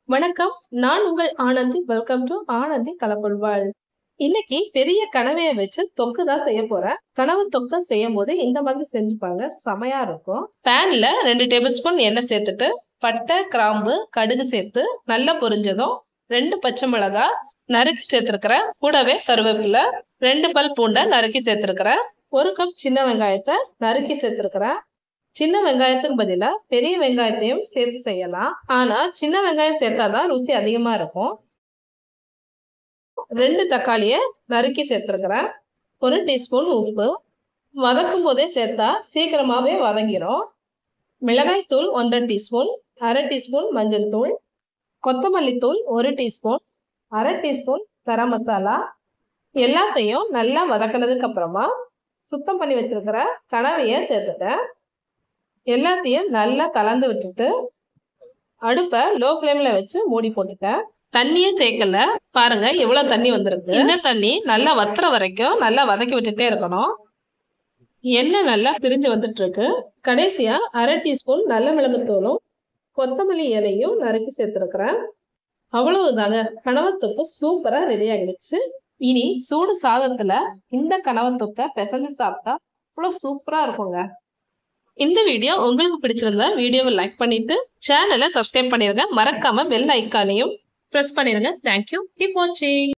வணக்கம். நான் உங்கள் Anandhi. Welcome to Anandhi colourful world. இன்னைக்கு பெரிய கனவையை வச்சு தொக்கு தான் செய்ய போறேன். கனவு தொக்கு செய்யும் போது இந்த மாதிரி செஞ்சுப்பாங்க, செமையா இருக்கும். பேன்ல 2 டேபிள் ஸ்பூன் எண்ணெய் சேர்த்துட்டு பட்டை, கிராம்பு, கடுகு சேர்த்து நல்லா பொரிஞ்சதும் 2 பச்சை மிளகாய் நறுக்கி சேர்த்துருக்கிறேன். கூடவே கருவேப்பிலை, 2 பல் பூண்டை நறுக்கி சேர்த்துருக்கிறேன். 1 கப் சின்ன வெங்காயத்தை நறுக்கி சேர்த்துருக்கிறேன். சின்ன வெங்காயத்துக்கு பதிலா பெரிய வெங்காயத்தையும் சேர்த்து செய்யலாம். ஆனா சின்ன வெங்காயம் சேர்த்தாதான் ருசி அதிகமா இருக்கும். 2 தக்காளியை நறுக்கி சேர்த்துருக்கிறேன். 1 டீஸ்பூன் உப்பு. வதக்கும் போதே சேர்த்தா சீக்கிரமாவே வதங்கிரும். மிளகாய் தூள் 1 டீஸ்பூன், 1/2 டீஸ்பூன் மஞ்சள் தூள், கொத்தமல்லி தூள் 1 டீஸ்பூன், 1/2 டீஸ்பூன் கரம் மசாலா. எல்லாத்தையும் நல்லா வதக்கினதுக்கு அப்புறமா சுத்தம் பண்ணி வச்சிருக்கிற கனவையை சேர்த்துட்டேன். எல்லாத்தையும் நல்லா கலந்து விட்டுட்டு அடுப்பை லோ ஃப்ளேம்ல வச்சு மூடி போட்டுட்டேன். தண்ணியே சேர்க்கல, பாருங்க எவ்வளவு தண்ணி வந்திருக்கு. இந்த தண்ணி நல்லா வத்துற வரைக்கும் நல்லா வதக்கி விட்டுட்டே இருக்கணும். எண்ணெய் நல்லா பிரிஞ்சு வந்துட்டு இருக்கு. கடைசியா 1/2 டீஸ்பூன் நல்ல மிளகுத்தூளும் கொத்தமல்லி இலையும் நறுக்கி சேர்த்துருக்கிறேன். அவ்வளவுதாங்க, கனவத்தொக்கு சூப்பரா ரெடி ஆகிடுச்சு. இனி சூடு சாதத்துல இந்த கனவத்தொக்கை பிசைஞ்சு சாப்பிட்டா அவ்வளவு சூப்பரா இருக்குங்க. இந்த வீடியோ உங்களுக்கு பிடிச்சிருந்தா வீடியோவை லைக் பண்ணிட்டு சேனலை சப்ஸ்கிரைப் பண்ணிருங்க. மறக்காம பெல் ஐக்கானையும் பிரஸ் பண்ணிருங்க. தேங்க்யூ. கீப் வாட்சிங்.